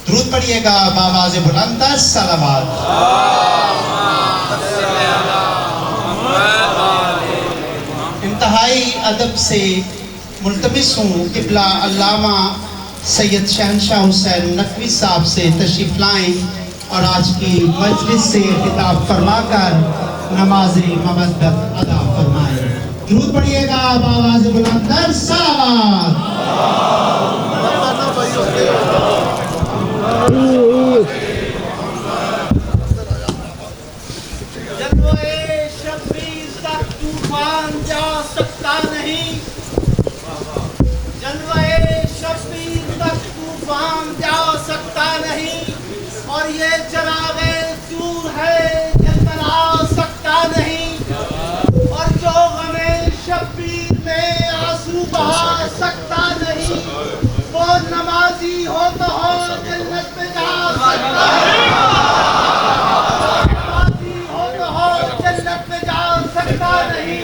درود پڑھیے گا بآواز بلند تر صلوات۔ انتہائی ادب سے ملتمس ہوں قبلہ علامہ سید شہنشاہ حسین نقوی صاحب سے تشریف لائیں اور آج کی مجلس سے خطاب فرما کر نماز مودت ادا فرمائیں۔ درود پڑھیے گا بآواز بلند تر صلوات۔ جلوے شبیر تک طوفان جا سکتا نہیں، جلوے شبیر تک طوفان جا سکتا نہیں، اور یہ چراغ دور ہے جلن آ سکتا نہیں، اور جو غم شبیر میں آنسو بہا سکتا نہیں، وہ نمازی ہو تو ہو جنت میں جا سکتا ہے، نمازی ہو تو ہو جنت میں جا سکتا نہیں۔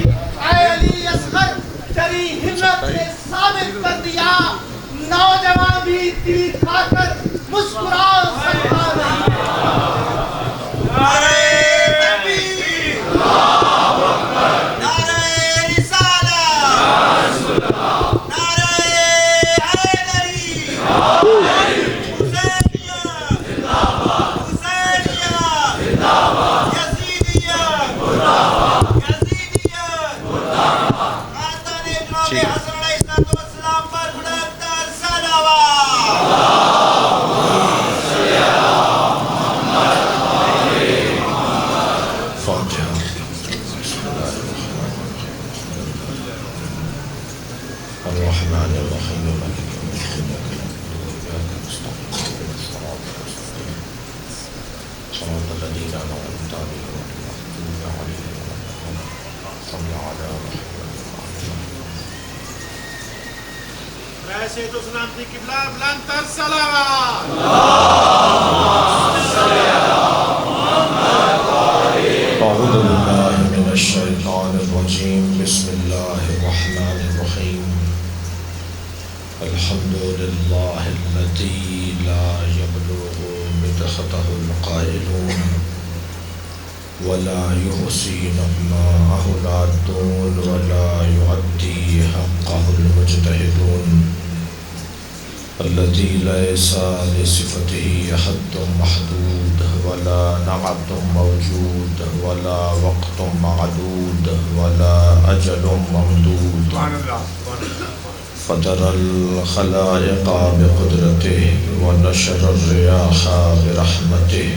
اے علی اصغر تیری ہمت نے ثابت کر دیا، نوجوان بھی تیر کھا کر مسکرا سکتا نہیں۔ ایسے تو سلامتی قبلہ بلند تر صلوات۔ اعوذ باللہ من الشیطان الرجیم، بسم اللہ الرحمن الرحیم۔ الحمد للہ الذی لا یبلغ مدحتہ القائلون ولا يحصي نغماءه العادون ولا يؤدي حقه المجتهدون الذي ليس لصفته حد محدود ولا نعت موجود ولا وقت معدود ولا أجل ممدود فجر الخلائق بقدرته ونشر الرياح برحمته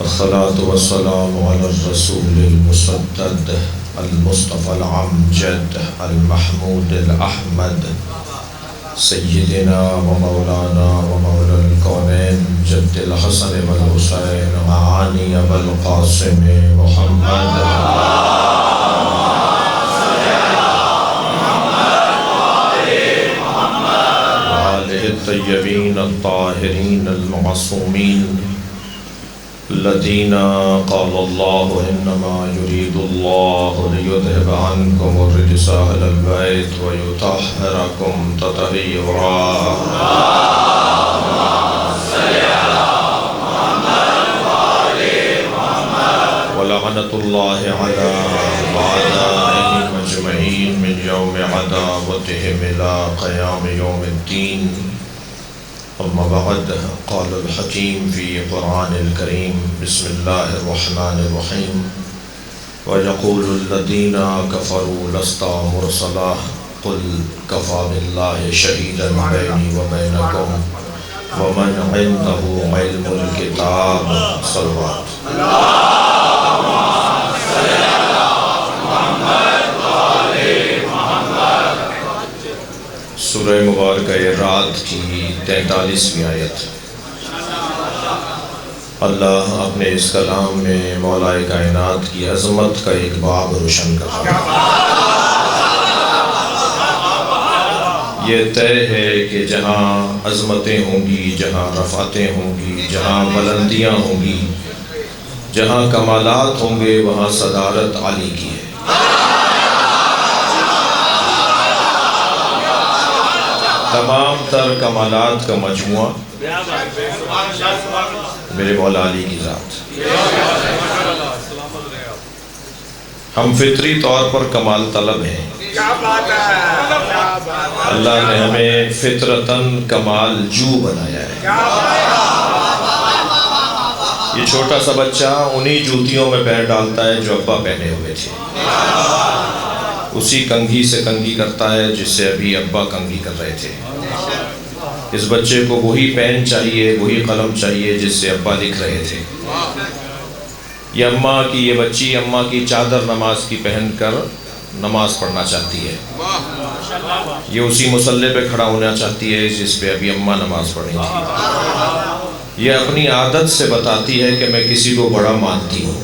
الصلاة والسلام على الرسول المسدد المصطفى العمجد المحمود الأحمد سيدنا ومولانا ومولى الكونين جد الحسن والحسين معاني أبا القاسم محمد وآله الطيبين الطاهرين المعصومين الذين قال الله إنما يريد الله ليذهب عنكم الرجس أهل البيت ويطهركم تطهيرا ولعنة الله على أعدائهم أجمعين من يوم عداوتهم إلى قيام يوم الدين. أما بعد، قال الحكيم في قرآن الكريم بسم الله الرحمن الرحيم ويقول الذين كفروا لست مرسلا قل كفى بالله شهيدا بيني وبينكم ومن عنده علم الكتاب. صلوات. سورہ مبارکہ رات کی 43ویں آیت. اللہ اپنے اس کلام میں مولا کائنات کی عظمت کا ایک باب روشن کر رہا ہے. یہ طے ہے کہ جہاں عظمتیں ہوں گی، جہاں رفعتیں ہوں گی، جہاں بلندیاں ہوں گی، جہاں کمالات ہوں گے، وہاں صدارت علی کی ہے. تمام تر کمالات کا مجموعہ میرے مولا علی کی ذات. ہم فطری طور پر کمال طلب ہیں. اللہ نے ہمیں فطرتاً کمال جو بنایا ہے. یہ چھوٹا سا بچہ انہی جوتیوں میں پیر ڈالتا ہے جو ابا پہنے ہوئے تھے، اسی کنگھی سے کنگھی کرتا ہے جس سے ابھی ابا کنگھی کر رہے تھے. اس بچے کو وہی پین چاہیے، وہی قلم چاہیے جس سے ابا لکھ رہے تھے. یہ بچی اماں کی چادر نماز کی پہن کر نماز پڑھنا چاہتی ہے. یہ اسی مصلی پہ کھڑا ہونا چاہتی ہے جس پہ ابھی اماں نماز پڑھ رہی تھی. یہ اپنی عادت سے بتاتی ہے کہ میں کسی کو بڑا مانتی ہوں.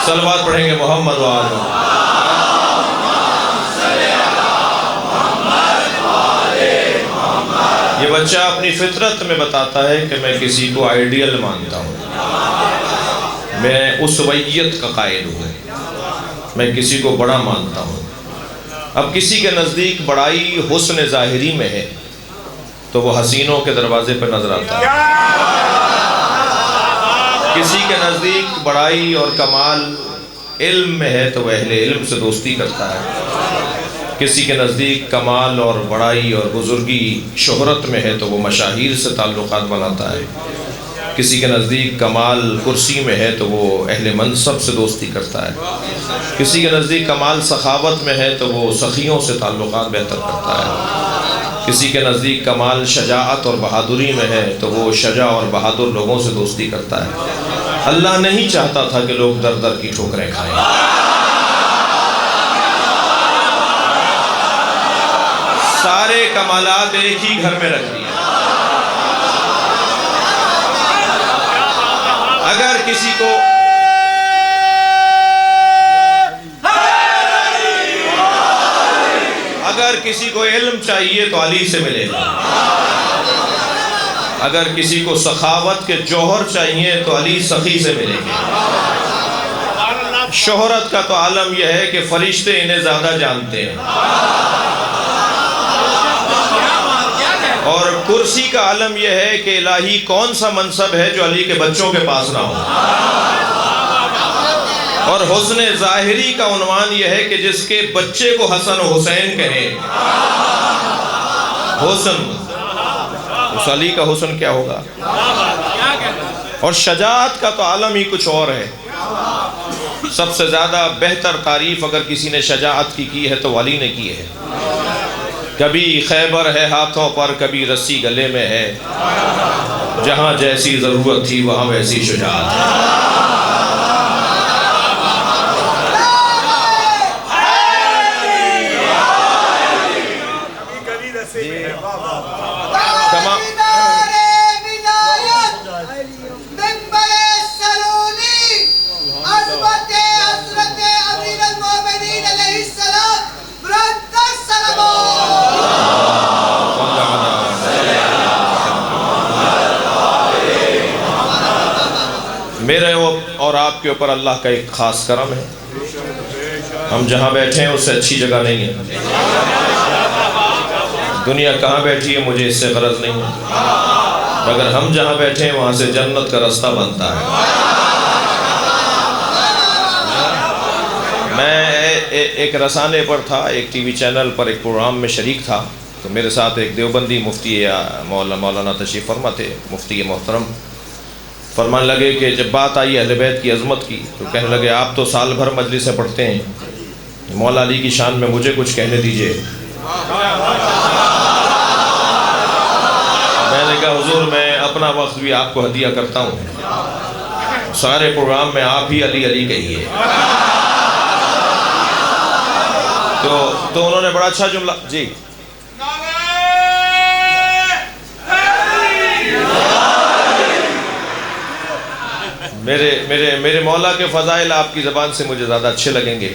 صلوات پڑھیں گے محمد و آل محمد. یہ بچہ اپنی فطرت میں بتاتا ہے کہ میں کسی کو آئیڈیل مانتا ہوں، میں اسویت کا قائل ہوں، میں کسی کو بڑا مانتا ہوں. اب کسی کے نزدیک بڑائی حسن ظاہری میں ہے تو وہ حسینوں کے دروازے پہ نظر آتا ہے. کسی کے نزدیک بڑائی اور کمال علم میں ہے تو وہ اہل علم سے دوستی کرتا ہے. کسی کے نزدیک کمال اور بڑائی اور بزرگی شہرت میں ہے تو وہ مشاہیر سے تعلقات بناتا ہے. کسی کے نزدیک کمال کرسی میں ہے تو وہ اہل منصب سے دوستی کرتا ہے. کسی کے نزدیک کمال سخاوت میں ہے تو وہ سخیوں سے تعلقات بہتر کرتا ہے. کسی کے نزدیک کمال شجاعت اور بہادری میں ہے تو وہ شجاع اور بہادر لوگوں سے دوستی کرتا ہے. اللہ نہیں چاہتا تھا کہ لوگ در در کی ٹھوکریں کھائیں. سارے کمالات ایک ہی گھر میں رکھ دیے. اگر کسی کو علم چاہیے تو علی سے ملے گا. اگر کسی کو سخاوت کے جوہر چاہیے تو علی سخی سے ملے گے. شہرت کا تو عالم یہ ہے کہ فرشتے انہیں زیادہ جانتے ہیں، اور کرسی کا عالم یہ ہے کہ الہی کون سا منصب ہے جو علی کے بچوں کے پاس نہ ہو. اور حسن ظاہری کا عنوان یہ ہے کہ جس کے بچے کو حسن و حسین کہیں. حسن، اس علی کا حسن کیا ہوگا. اور شجاعت کا تو عالم ہی کچھ اور ہے. سب سے زیادہ بہتر تعریف اگر کسی نے شجاعت کی ہے تو علی نے کی ہے. کبھی خیبر ہے ہاتھوں پر، کبھی رسی گلے میں ہے. جہاں جیسی ضرورت تھی وہاں ویسی شجاعت ہے. میرے اور آپ کے اوپر اللہ کا ایک خاص کرم ہے. ہم جہاں بیٹھے ہیں اس سے اچھی جگہ نہیں ہے. دنیا کہاں بیٹھی ہے مجھے اس سے غرض نہیں ہے. اگر ہم جہاں بیٹھے ہیں وہاں سے جنت کا رستہ بنتا ہے. میں ایک رسانے پر تھا، ایک ٹی وی چینل پر ایک پروگرام میں شریک تھا، تو میرے ساتھ ایک دیوبندی مفتی مولانا تشریف فرما تھے، مفتی محترم. فرمانے لگے کہ جب بات آئی اہل بیت کی عظمت کی تو کہنے لگے آپ تو سال بھر مجلسیں پڑھتے ہیں، مولا علی کی شان میں مجھے کچھ کہنے دیجئے. میں نے کہا حضور میں اپنا وقت بھی آپ کو ہدیہ کرتا ہوں، سارے پروگرام میں آپ ہی علی علی کہیے. تو انہوں نے بڑا اچھا جملہ، جی میرے مولا کے فضائل آپ کی زبان سے مجھے زیادہ اچھے لگیں گے.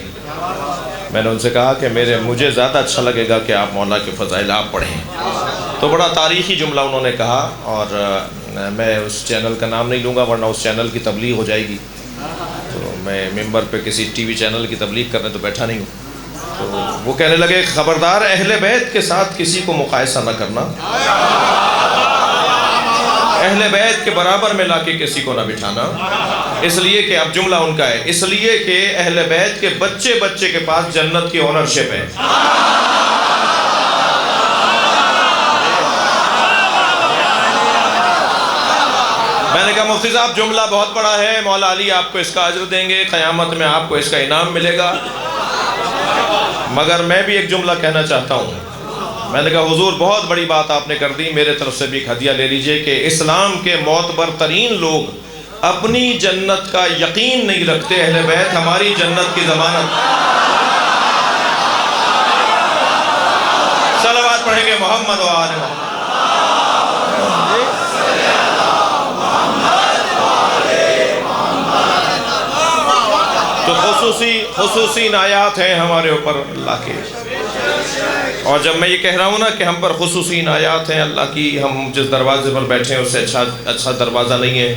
میں نے ان سے کہا کہ مجھے زیادہ اچھا لگے گا کہ آپ مولا کے فضائل آپ پڑھیں. تو بڑا تاریخی جملہ انہوں نے کہا، اور میں اس چینل کا نام نہیں لوں گا ورنہ اس چینل کی تبلیغ ہو جائے گی. تو میں ممبر پہ کسی ٹی وی چینل کی تبلیغ کرنے تو بیٹھا نہیں ہوں. تو وہ کہنے لگے خبردار اہل بیت کے ساتھ کسی کو مقایسہ نہ کرنا, اہل بیت کے برابر میں لا کے کسی کو نہ بٹھانا, اس لیے کہ اب جملہ ان کا ہے, اس لیے کہ اہل بیت کے بچے بچے کے پاس جنت کی اونرشپ ہے. میں نے کہا مفتی صاحب جملہ بہت بڑا ہے, مولا علی آپ کو اس کا اجر دیں گے, قیامت میں آپ کو اس کا انعام ملے گا, مگر میں بھی ایک جملہ کہنا چاہتا ہوں. میں نے کہا حضور بہت بڑی بات آپ نے کر دی, میرے طرف سے بھی ایک ہدیہ لے لیجئے کہ اسلام کے معتبر ترین لوگ اپنی جنت کا یقین نہیں رکھتے, اہل بیت ہماری جنت کی ضمانت. صلوات پڑھیں گے محمد و آل محمد. تو خصوصی عنایات ہیں ہمارے اوپر اللہ کے, اور جب میں یہ کہہ رہا ہوں نا کہ ہم پر خصوصی عنایات ہیں اللہ کی, ہم جس دروازے پر بیٹھے ہیں اس سے اچھا دروازہ نہیں ہے,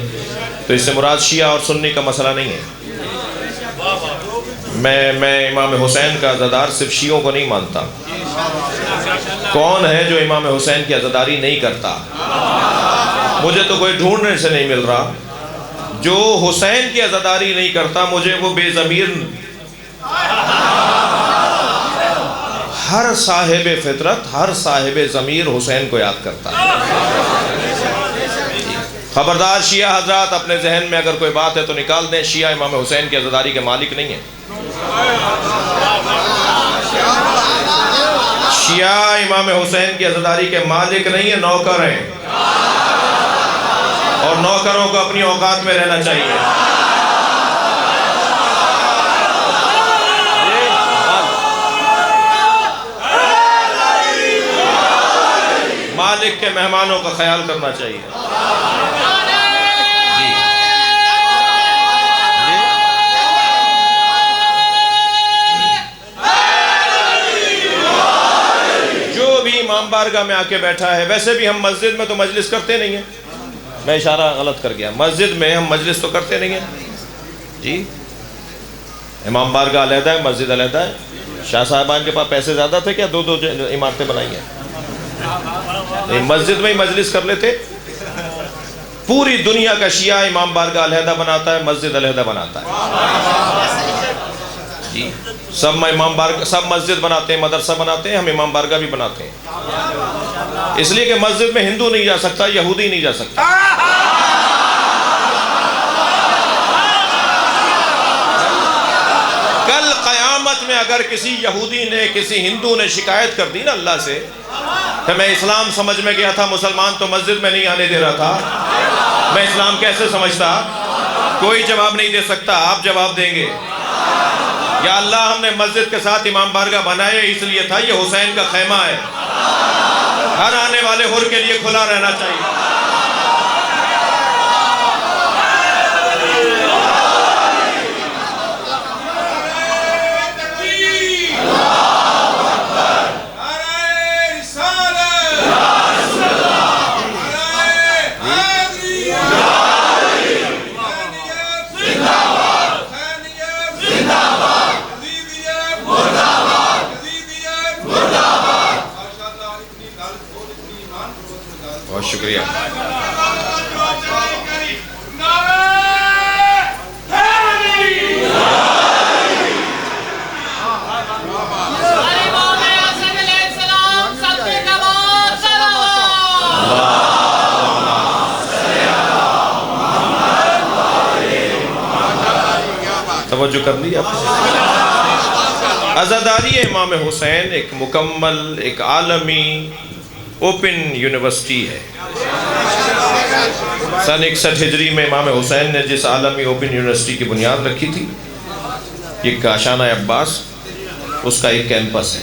تو اس سے مراد شیعہ اور سنی کا مسئلہ نہیں ہے. میں امام حسین کا عزادار صرف شیعوں کو نہیں مانتا. کون ہے جو امام حسین کی عزاداری نہیں کرتا؟ مجھے تو کوئی ڈھونڈنے سے نہیں مل رہا. جو حسین کی عزاداری نہیں کرتا مجھے وہ بے ضمیر. ہر صاحب فطرت, ہر صاحب ضمیر حسین کو یاد کرتا ہے. خبردار شیعہ حضرات, اپنے ذہن میں اگر کوئی بات ہے تو نکال دیں, شیعہ امام حسین کی عزاداری کے مالک نہیں ہیں. شیعہ امام حسین کی عزاداری کے مالک نہیں ہیں, نوکر ہیں, اور نوکروں کو اپنی اوقات میں رہنا چاہیے. مالک کے مہمانوں کا خیال کرنا چاہیے. جو بھی امام بارگاہ میں آ کے بیٹھا ہے, ویسے بھی ہم مسجد میں تو مجلس کرتے نہیں ہیں, میں اشارہ غلط کر گیا, مسجد میں ہم مجلس تو کرتے نہیں ہیں جی. امام بارگاہ علیحدہ ہے, مسجد علیحدہ ہے. شاہ صاحبان کے پاس پیسے زیادہ تھے کیا 2 عمارتیں بنائی ہیں؟ مسجد میں ہی مجلس کر لیتے. پوری دنیا کا شیعہ امام بارگاہ علیحدہ بناتا ہے, مسجد علیحدہ بناتا ہے جی. سب مسجد بناتے ہیں, مدرسہ بناتے ہیں, ہم امام بارگاہ بھی بناتے ہیں. اس لیے کہ مسجد میں ہندو نہیں جا سکتا, یہودی نہیں جا سکتا. کل قیامت میں اگر کسی یہودی نے, کسی ہندو نے شکایت کر دی نا اللہ سے کہ میں اسلام سمجھ میں گیا تھا, مسلمان تو مسجد میں نہیں آنے دے رہا تھا, میں اسلام کیسے سمجھتا؟ کوئی جواب نہیں دے سکتا, آپ جواب دیں گے. یا اللہ ہم نے مسجد کے ساتھ امام بارگاہ بنائے اس لیے تھا, یہ حسین کا خیمہ ہے, ہر آنے والے حر کے لیے کھلا رہنا چاہیے. بہت شکریہ. توجہ کر لی آپ نے. عزاداری امام حسین ایک مکمل, ایک عالمی اوپن یونیورسٹی ہے. سن 61 ہجری میں امام حسین نے جس عالمی اوپن یونیورسٹی کی بنیاد رکھی تھی, یہ کاشانہ عباس, اس کا ایک کیمپس ہے.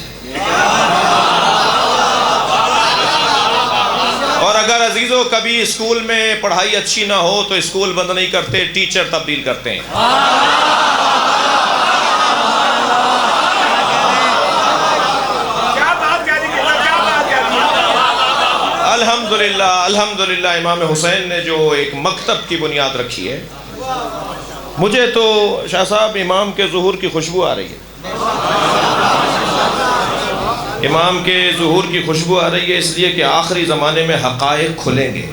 اور اگر عزیزو کبھی اسکول میں پڑھائی اچھی نہ ہو تو اسکول بند نہیں کرتے, ٹیچر تبدیل کرتے ہیں. الحمدللہ امام حسین نے جو ایک مکتب کی بنیاد رکھی ہے, مجھے تو شاہ صاحب امام کے ظہور کی خوشبو آ رہی ہے، امام کے ظہور کی خوشبو آ رہی ہے، اس لیے کہ آخری زمانے میں حقائق کھلیں گے۔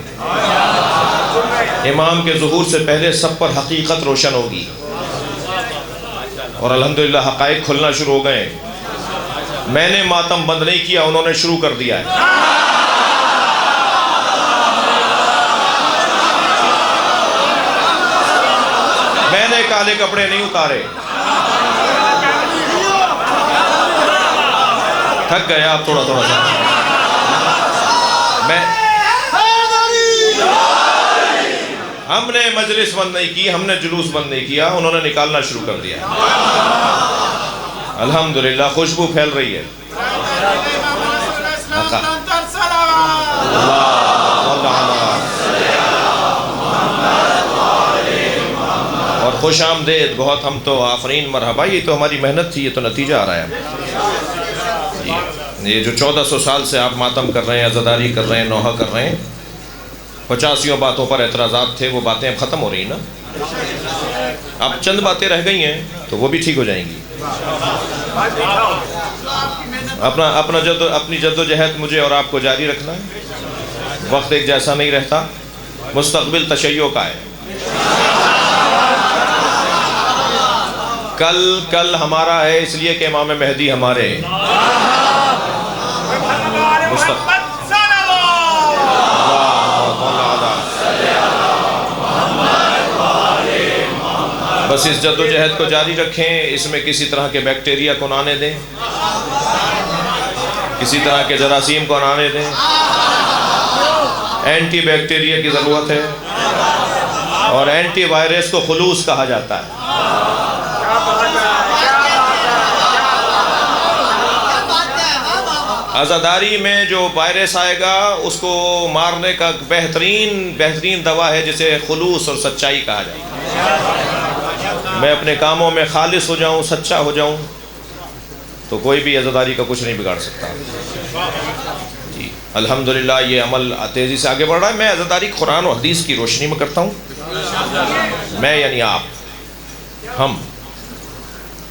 امام کے ظہور سے پہلے سب پر حقیقت روشن ہوگی، اور الحمدللہ حقائق کھلنا شروع ہو گئے۔ میں نے ماتم بند نہیں کیا، انہوں نے شروع کر دیا ہے۔ میں نے کالے کپڑے نہیں اتارے، تھک گئے آپ تھوڑا تھوڑا سا۔ ہم نے مجلس بند نہیں کی، ہم نے جلوس بند نہیں کیا، انہوں نے نکالنا شروع کر دیا۔ الحمدللہ خوشبو پھیل رہی ہے۔ اور خوش آمدید، بہت ہم تو آفرین مرحبا، یہ تو ہماری محنت تھی، یہ تو نتیجہ آ رہا ہے۔ یہ جو 1400 سال سے آپ ماتم کر رہے ہیں، عزاداری کر رہے ہیں، نوحہ کر رہے ہیں، 85 باتوں پر اعتراضات تھے، وہ باتیں اب ختم ہو رہی ہیں نا، اب چند باتیں رہ گئی ہیں تو وہ بھی ٹھیک ہو جائیں گی۔ اپنی جد و جہد مجھے اور آپ کو جاری رکھنا ہے، وقت ایک جیسا نہیں رہتا، مستقبل تشیع کا ہے۔ کل ہمارا ہے، اس لیے کہ امام مہدی ہمارے بس اس جد و جہد کو جاری رکھیں، اس میں کسی طرح کے بیکٹیریا کو نہ آنے دیں، کسی طرح کے جراثیم کو نہ آنے دیں۔ اینٹی بیکٹیریا کی ضرورت ہے، اور اینٹی وائرس کو خلوص کہا جاتا ہے۔ عزاداری میں جو وائرس آئے گا اس کو مارنے کا بہترین دوا ہے جسے خلوص اور سچائی کہا جائے۔ میں اپنے کاموں میں خالص ہو جاؤں، سچا ہو جاؤں، تو کوئی بھی عزاداری کا کچھ نہیں بگاڑ سکتا۔ جی الحمدللہ یہ عمل تیزی سے آگے بڑھ رہا ہے۔ میں عزاداری قرآن و حدیث کی روشنی میں کرتا ہوں، میں یعنی آپ،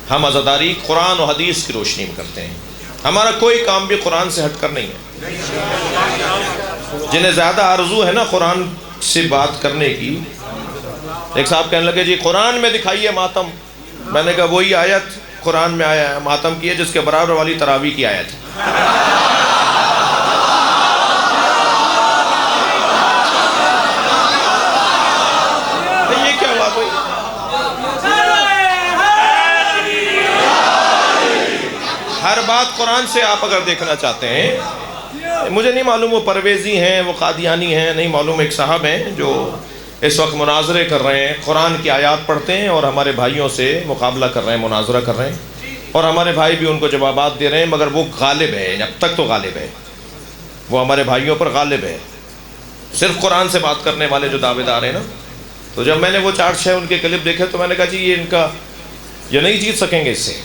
ہم عزاداری قرآن و حدیث کی روشنی میں کرتے ہیں۔ ہمارا کوئی کام بھی قرآن سے ہٹ کر نہیں ہے۔ جنہیں زیادہ آرزو ہے نا قرآن سے بات کرنے کی، ایک صاحب کہنے لگے جی قرآن میں دکھائیے ماتم، میں نے کہا وہی آیت قرآن میں آیا ہے ماتم کی ہے جس کے برابر والی تراویح کی آیت ہے۔ یہ کیا ہوا کوئی؟ ہر بات قرآن سے آپ اگر دیکھنا چاہتے ہیں، مجھے نہیں معلوم وہ پرویزی ہیں، وہ قادیانی ہیں، نہیں معلوم، ایک صاحب ہیں جو اس وقت مناظرے کر رہے ہیں، قرآن کی آیات پڑھتے ہیں اور ہمارے بھائیوں سے مقابلہ کر رہے ہیں، مناظرہ کر رہے ہیں، اور ہمارے بھائی بھی ان کو جوابات دے رہے ہیں، مگر وہ غالب ہے، اب تک تو غالب ہے، وہ ہمارے بھائیوں پر غالب ہے، صرف قرآن سے بات کرنے والے جو دعوے دار ہیں نا۔ تو جب میں نے وہ 4-6 ان کے کلپ دیکھے تو میں نے کہا جی یہ نہیں جیت سکیں گے اس سے،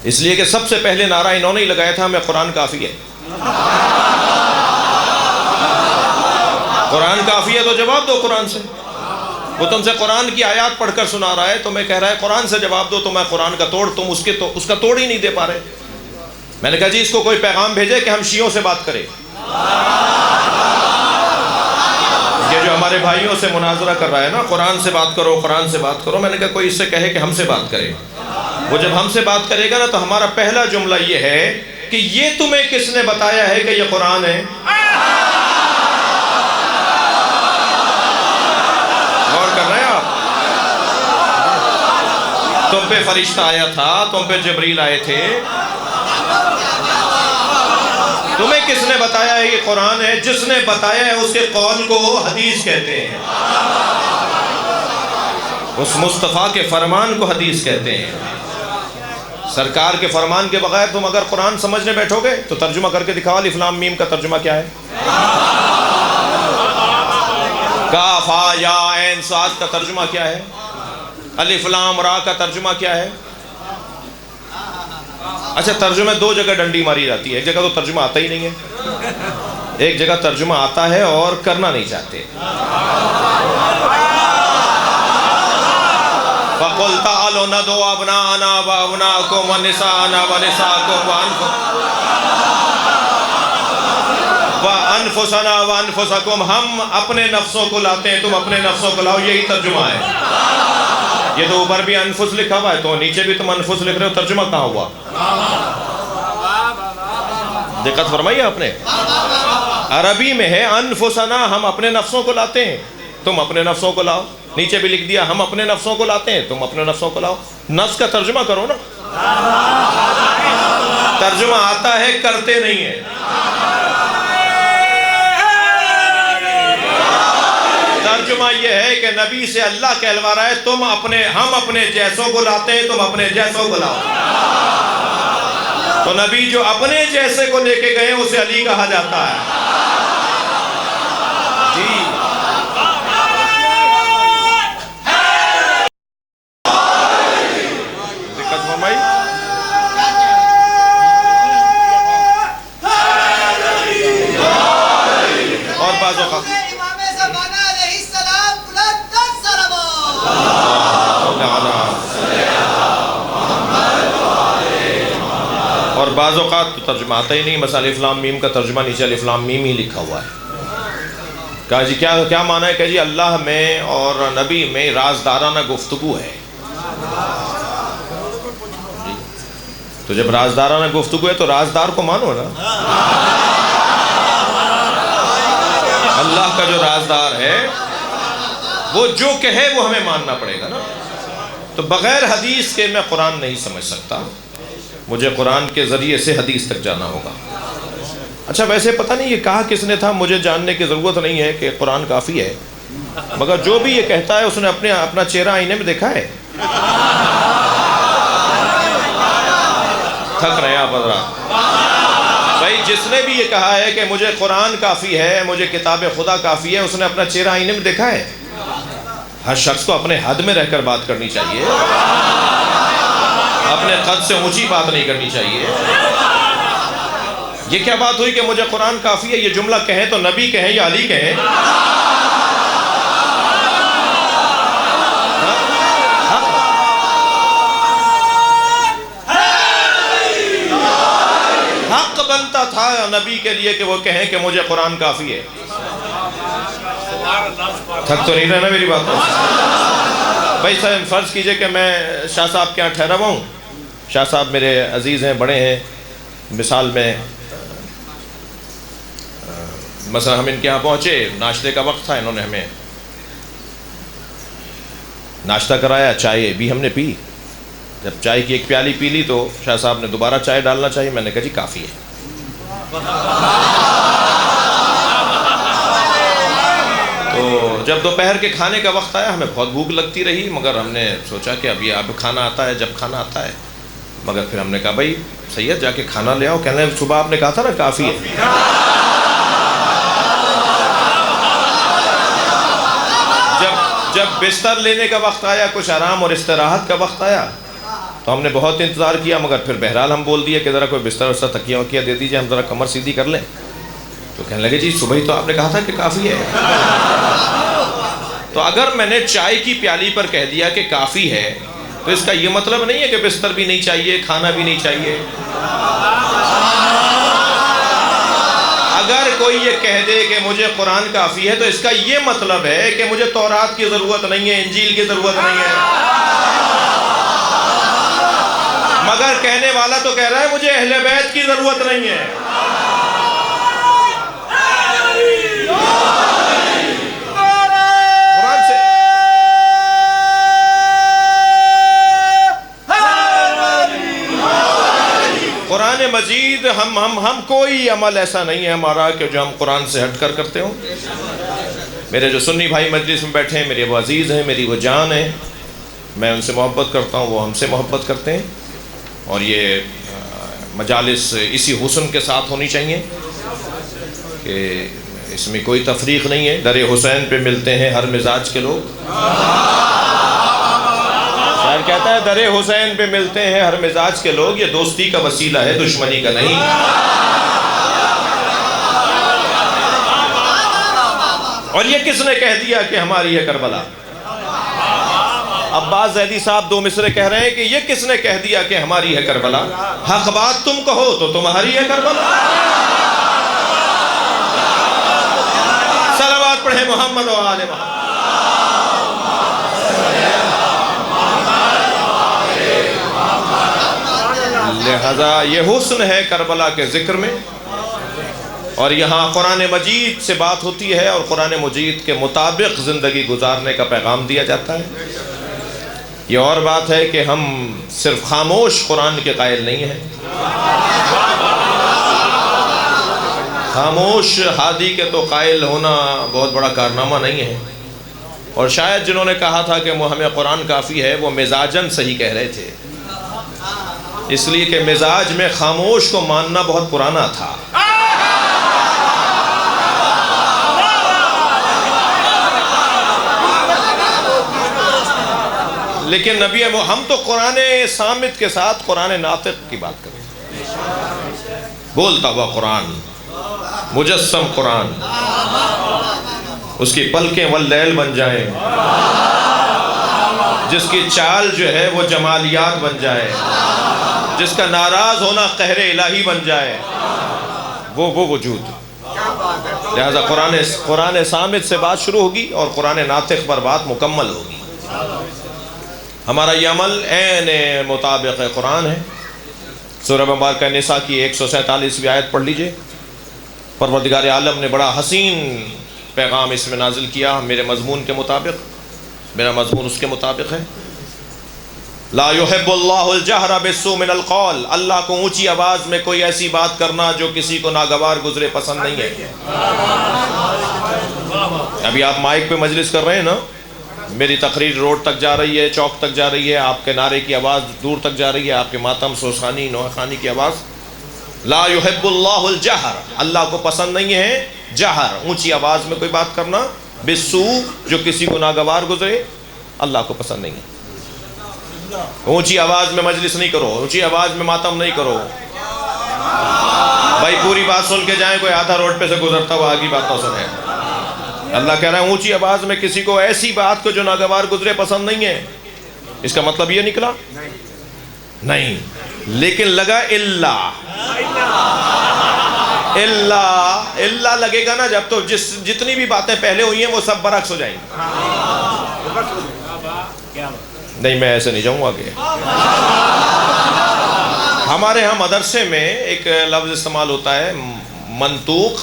اس لیے کہ سب سے پہلے نعرہ انہوں نے ہی لگایا تھا ہمیں قرآن کافی ہے۔ قرآن کافی ہے تو جواب دو قرآن سے۔ وہ تم سے قرآن کی آیات پڑھ کر سنا رہا ہے، تو میں کہہ رہا ہے قرآن سے جواب دو، تو میں قرآن کا توڑ، تم اس کا توڑ ہی نہیں دے پا رہے۔ میں نے کہا جی اس کو کوئی پیغام بھیجے کہ ہم شیعوں سے بات کریں، یہ جو ہمارے بھائیوں سے مناظرہ کر رہا ہے نا، قرآن سے بات کرو، قرآن سے بات کرو، میں نے کہا کوئی اس سے کہے کہ ہم سے بات کرے۔ وہ جب ہم سے بات کرے گا نا تو ہمارا پہلا جملہ یہ ہے کہ یہ تمہیں کس نے بتایا ہے کہ یہ قرآن ہے؟ غور کر رہے ہیں آپ؟ تم پہ فرشتہ آیا تھا، تم پہ جبریل آئے تھے، تمہیں کس نے بتایا ہے یہ قرآن ہے؟ جس نے بتایا ہے اس کے قول کو حدیث کہتے ہیں، اس مصطفیٰ کے فرمان کو حدیث کہتے ہیں۔ سرکار کے فرمان کے بغیر تم اگر قرآن سمجھنے بیٹھو گے تو ترجمہ کر کے دکھاؤ، الف لام میم کا ترجمہ کیا ہے، کاف ہا یا عین صاد کا ترجمہ کیا ہے، الف لام را کا ترجمہ کیا ہے۔ اچھا ترجمہ دو جگہ ڈنڈی ماری جاتی ہے، ایک جگہ تو ترجمہ آتا ہی نہیں ہے، ایک جگہ ترجمہ آتا ہے اور کرنا نہیں چاہتے۔ فَقُلْ تَعَالُوا نَدْعُ أَبْنَاءَنَا وَأَبْنَاءَكُمْ وَنِسَاءَنَا وَنِسَاءَكُمْ وَأَنفُسَنَا وَأَنفُسَكُمْ. ہم اپنے نفسوں کو لاتے ہیں، تم اپنے نفسوں کو لاؤ. یہی ترجمہ ہے. یہ تو اوپر بھی انفس لکھا ہوا ہے، تو نیچے بھی تم انفس لکھ رہے ہو، ترجمہ کہاں ہوا؟ دقت فرمائی آپ نے. عربی میں ہے انفسنا، ہم اپنے نفسوں کو لاتے ہیں، تم اپنے نفسوں کو لاؤ. نیچے بھی لکھ دیا ہم اپنے نفسوں کو لاتے ہیں، تم اپنے نفسوں کو لاؤ. نفس کا ترجمہ کرو نا. ترجمہ آتا ہے، کرتے نہیں ہیں. ترجمہ یہ ہے کہ نبی سے اللہ کہلوا رہا ہے ہم اپنے جیسوں کو لاتے ہیں، تم اپنے جیسوں کو لاؤ. تو نبی جو اپنے جیسے کو لے کے گئے اسے علی کہا جاتا ہے. جی دقت فرمائی. اور بعض اوقات اور بعض اوقات تو ترجمہ آتا ہی نہیں. مثلا الف لام میم کا ترجمہ نیچے الف لام میم ہی لکھا ہوا ہے. کہا جی کیا معنی ہے؟ کہ جی اللہ میں اور نبی میں رازدارانہ گفتگو ہے. تو جب رازدارانہ گفتگو ہے تو رازدار کو مانو نا. اللہ کا جو رازدار ہے وہ جو کہے وہ ہمیں ماننا پڑے گا نا. تو بغیر حدیث کے میں قرآن نہیں سمجھ سکتا، مجھے قرآن کے ذریعے سے حدیث تک جانا ہوگا. اچھا ویسے پتہ نہیں یہ کہا کس نے تھا، مجھے جاننے کی ضرورت نہیں ہے کہ قرآن کافی ہے، مگر جو بھی یہ کہتا ہے اس نے اپنا چہرہ آئینے میں دیکھا ہے. تھک رہے ہیں آپ حضرات. بھائی جس نے بھی یہ کہا ہے کہ مجھے قرآن کافی ہے، مجھے کتاب خدا کافی ہے، اس نے اپنا چہرہ آئینے میں دیکھا ہے. ہر شخص کو اپنے حد میں رہ کر بات کرنی چاہیے، اپنے قد سے اونچی بات نہیں کرنی چاہیے. یہ کیا بات ہوئی کہ مجھے قرآن کافی ہے؟ یہ جملہ کہیں تو نبی کہیں یا علی کہیں؟ حق بنتا تھا نبی کے لیے کہ وہ کہیں کہ مجھے قرآن کافی ہے. تھک تو نہیں رہنا میری بات کو. بھائی صاحب فرض کیجئے کہ میں شاہ صاحب کے یہاں ٹھہرا ہوا ہوں. شاہ صاحب میرے عزیز ہیں، بڑے ہیں. مثال میں مثلا ہم ان کے یہاں پہنچے، ناشتے کا وقت تھا، انہوں نے ہمیں ناشتہ کرایا، چائے بھی ہم نے پی. جب چائے کی ایک پیالی پی لی تو شاہ صاحب نے دوبارہ چائے ڈالنا چاہیے. میں نے کہا جی کافی ہے. تو جب دوپہر کے کھانے کا وقت آیا، ہمیں بہت بھوک لگتی رہی، مگر ہم نے سوچا کہ اب یہ اب کھانا آتا ہے جب کھانا آتا ہے. مگر پھر ہم نے کہا بھائی سید جا کے کھانا لے آؤ. کہنے صبح آپ نے کہا تھا نا کافی ہے. جب بستر لینے کا وقت آیا، کچھ آرام اور استراحت کا وقت آیا، تو ہم نے بہت انتظار کیا، مگر پھر بہرحال ہم بول دیے کہ ذرا کوئی بستر وستر تکیہ وکیہ دے دیجئے، ہم ذرا کمر سیدھی کر لیں. تو کہنے لگے جی صبح ہی تو آپ نے کہا تھا کہ کافی ہے. تو اگر میں نے چائے کی پیالی پر کہہ دیا کہ کافی ہے تو اس کا یہ مطلب نہیں ہے کہ بستر بھی نہیں چاہیے، کھانا بھی نہیں چاہیے. اگر کوئی یہ کہہ دے کہ مجھے قرآن کافی ہے تو اس کا یہ مطلب ہے کہ مجھے تورات کی ضرورت نہیں ہے، انجیل کی ضرورت نہیں ہے. مگر کہنے والا تو کہہ رہا ہے مجھے اہل بیت کی ضرورت نہیں ہے. قرآن مجید ہم کوئی عمل ایسا نہیں ہے ہمارا کہ جو ہم قرآن سے ہٹ کر کرتے ہوں. میرے جو سنی بھائی مجلس میں بیٹھے ہیں، میرے وہ عزیز ہیں، میری وہ جان ہیں، میں ان سے محبت کرتا ہوں، وہ ہم سے محبت کرتے ہیں. اور یہ مجالس اسی حسن کے ساتھ ہونی چاہیے کہ اس میں کوئی تفریق نہیں ہے. در حسین پہ ملتے ہیں ہر مزاج کے لوگ. شاعر کہتا ہے در حسین پہ ملتے ہیں ہر مزاج کے لوگ، یہ دوستی کا وسیلہ ہے دشمنی کا نہیں. اور یہ کس نے کہہ دیا کہ ہماری ہے کربلا؟ عباس زیدی صاحب دو مصرے کہہ رہے ہیں کہ یہ کس نے کہہ دیا کہ ہماری ہے کربلا؟ حق بات تم کہو تو تمہاری ہے کربلا۔ صلوات پڑھیں محمد و آل محمد۔ لہذا یہ حسن ہے کربلا کے ذکر میں، اور یہاں قرآن مجید سے بات ہوتی ہے اور قرآن مجید کے مطابق زندگی گزارنے کا پیغام دیا جاتا ہے۔ یہ اور بات ہے کہ ہم صرف خاموش قرآن کے قائل نہیں ہیں، خاموش ہادی کے تو قائل ہونا بہت بڑا کارنامہ نہیں ہے، اور شاید جنہوں نے کہا تھا کہ ہمیں قرآن کافی ہے وہ مزاجن صحیح کہہ رہے تھے، اس لیے کہ مزاج میں خاموش کو ماننا بہت پرانا تھا۔ لیکن نبی ہم تو قرآن صامت کے ساتھ قرآن ناطق کی بات کریں، بولتا ہوا قرآن، مجسم قرآن، اس کی پلکیں واللیل بن جائیں، جس کی چال جو ہے وہ جمالیات بن جائے، جس کا ناراض ہونا قہر الہی بن جائے، وہ وجود۔ لہذا قرآن صامت سے بات شروع ہوگی اور قرآن ناطق پر بات مکمل ہوگی۔ ہمارا یہ عمل عین مطابق قرآن ہے۔ سورہ مبارکہ نساء کی 147ویں آیت پڑھ لیجئے۔ پروردگار عالم نے بڑا حسین پیغام اس میں نازل کیا میرے مضمون کے مطابق، میرا مضمون اس کے مطابق ہے۔ لا يحب اللہ الجہر بالسوء من القول، اللہ کو اونچی آواز میں کوئی ایسی بات کرنا جو کسی کو ناگوار گزرے پسند نہیں ہے۔ ابھی آپ مائک پہ مجلس کر رہے ہیں نا، میری تقریر روڈ تک جا رہی ہے، چوک تک جا رہی ہے، آپ کے نعرے کی آواز دور تک جا رہی ہے، آپ کے ماتم سوسخانی نوحہ خانی کی آواز۔ لا يحب اللہ الجہر، اللہ کو پسند نہیں ہے جہر، اونچی آواز میں کوئی بات کرنا، بالسوء جو کسی کو ناگوار گزرے، اللہ کو پسند نہیں ہے۔ اونچی آواز میں مجلس نہیں کرو، اونچی آواز میں ماتم نہیں کرو، بھائی پوری بات سن کے جائیں، کوئی آدھا روڈ پہ سے گزرتا ہوا آگے بات نہ سنے۔ اللہ کہہ رہا ہے اونچی آواز میں کسی کو ایسی بات کو جو ناگوار گزرے پسند نہیں ہے۔ اس کا مطلب یہ نکلا نہیں، لیکن لگا اللہ لگے گا نا جب، تو جتنی بھی باتیں پہلے ہوئی ہیں وہ سب برعکس ہو جائیں گی۔ نہیں میں ایسے نہیں جاؤں گا آگے۔ ہمارے ہاں مدرسے میں ایک لفظ استعمال ہوتا ہے منطوق،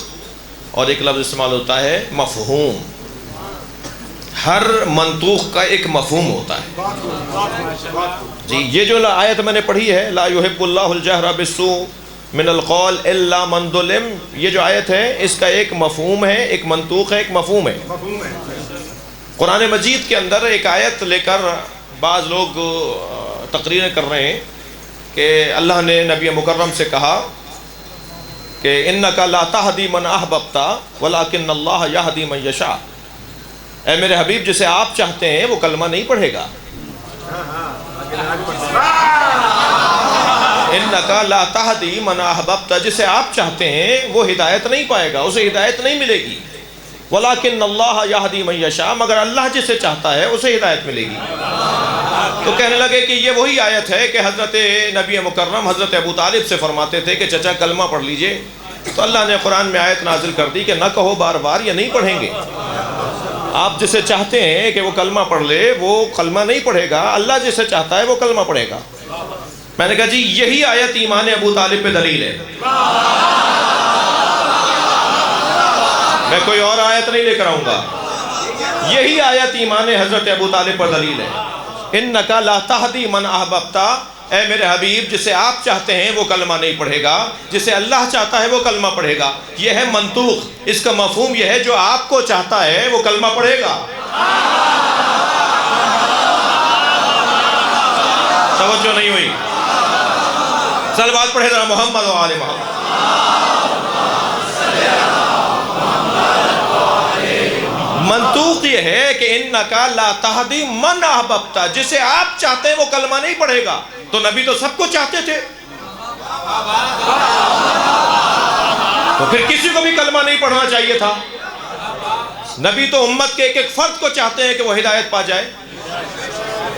اور ایک لفظ استعمال ہوتا ہے مفہوم۔ ہر منطوق کا ایک مفہوم ہوتا ہے۔ جی یہ جو آیت میں نے پڑھی ہے لا يحب اللہ الجہر بالسوء من القول الا من ظلم، یہ جو آیت ہے اس کا ایک مفہوم ہے، ایک منطوق ہے، ایک مفہوم ہے۔ قرآن مجید کے اندر ایک آیت لے کر بعض لوگ تقریریں کر رہے ہیں کہ اللہ نے نبی مکرم سے کہا کہ اِنَّكَ لَا تَهْدِي مَنْ أَحْبَبْتَ وَلَكِنَّ اللَّهَ يَهْدِي مَنْ يَشَاءُ، اے میرے حبیب جسے آپ چاہتے ہیں وہ کلمہ نہیں پڑھے گا۔ اِنَّكَ لَا تَهْدِي مَنْ أَحْبَبْتَ، جسے آپ چاہتے ہیں وہ ہدایت نہیں پائے گا، اسے ہدایت نہیں ملے گی۔ وَلَكِنَّ اللَّهَ يَهْدِي مَنْ يَشَاءُ، مگر اللہ جسے چاہتا ہے اسے ہدایت ملے گی۔ تو کہنے لگے کہ یہ وہی آیت ہے کہ حضرت نبی مکرم حضرت ابو طالب سے فرماتے تھے کہ چچا کلمہ پڑھ لیجئے، تو اللہ نے قرآن میں آیت نازل کر دی کہ نہ کہو بار بار یہ نہیں پڑھیں گے، آپ جسے چاہتے ہیں کہ وہ کلمہ پڑھ لے وہ کلمہ نہیں پڑھے گا، اللہ جسے چاہتا ہے وہ کلمہ پڑھے گا۔ میں نے کہا جی یہی آیت ایمان ابو طالب پہ دلیل ہے، میں کوئی اور آیت نہیں لے کر آؤں گا، یہی آیت ایمان حضرت ابو طالب پر دلیل ہے۔ اِنَّكَ لَا تَهْدِي مَنْ أَحْبَبْتَ، اے میرے حبیب جسے آپ چاہتے ہیں وہ کلمہ نہیں پڑھے گا، جسے اللہ چاہتا ہے وہ کلمہ پڑھے گا۔ یہ ہے منطوق، اس کا مفہوم یہ ہے جو آپ کو چاہتا ہے وہ کلمہ پڑھے گا۔ توجہ نہیں ہوئی؟ صلوات پڑھے ذرا محمد و آل محمد۔ منطوق یہ ہے کہ اِنَّكَ لَا تَهْدِي مَنْ أَحْبَبْتَ، جسے آپ چاہتے ہیں وہ کلمہ نہیں پڑھے گا۔ تو نبی تو سب کو چاہتے تھے، تو پھر کسی کو بھی کلمہ نہیں پڑھنا چاہیے تھا۔ نبی تو امت کے ایک ایک فرد کو چاہتے ہیں کہ وہ ہدایت پا جائے۔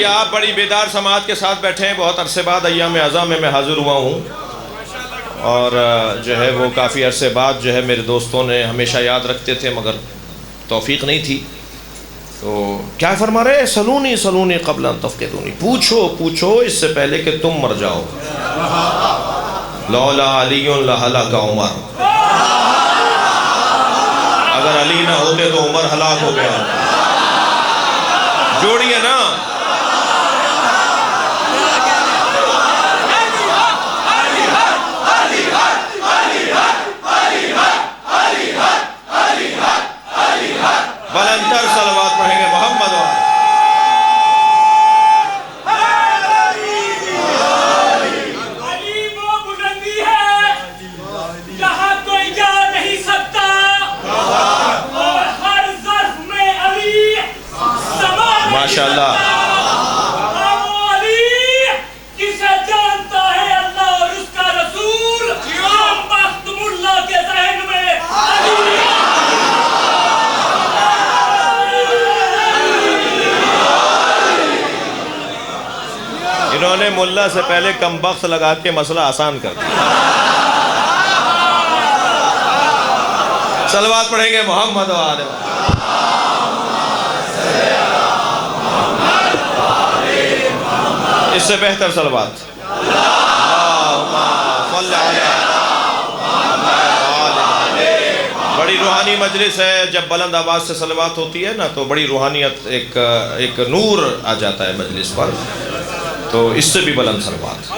بھائی آپ بڑی بیدار سماعت کے ساتھ بیٹھے ہیں. بہت عرصے بعد ایام اعظم میں حاضر ہوا ہوں اور جو ہے وہ کافی عرصے بعد جو ہے میرے دوستوں نے ہمیشہ یاد رکھتے تھے مگر توفیق نہیں تھی. تو کیا فرما رہے ہیں؟ سلونی سلونی قبل ان تفقدونی، پوچھو پوچھو اس سے پہلے کہ تم مر جاؤ. لولا علی لہلک عمر، اگر علی نہ ہوتے تو عمر ہلاک ہو گیا. جوڑیے نا. بلندر صلوات پڑھیں گے محمد والے. علی وہ بلندی ہے جہاں کوئی جا نہیں سکتا، اور ہر ظرف میں علی سما نہیں ماشاءاللہ. سکتا. وہ علی کسے جانتا ہے اللہ اور اس کا رسول، ہم وقت ملا کے ذہن میں علی. انہوں نے ملا سے پہلے کم بخت لگا کے مسئلہ آسان کر دیا. صلوات پڑھیں گے محمد والے. اس سے بہتر صلوات. بڑی روحانی مجلس ہے. جب بلند آواز سے صلوات ہوتی ہے نا تو بڑی روحانیت، ایک نور آ جاتا ہے مجلس پر. تو اس سے بھی بلند صلوات.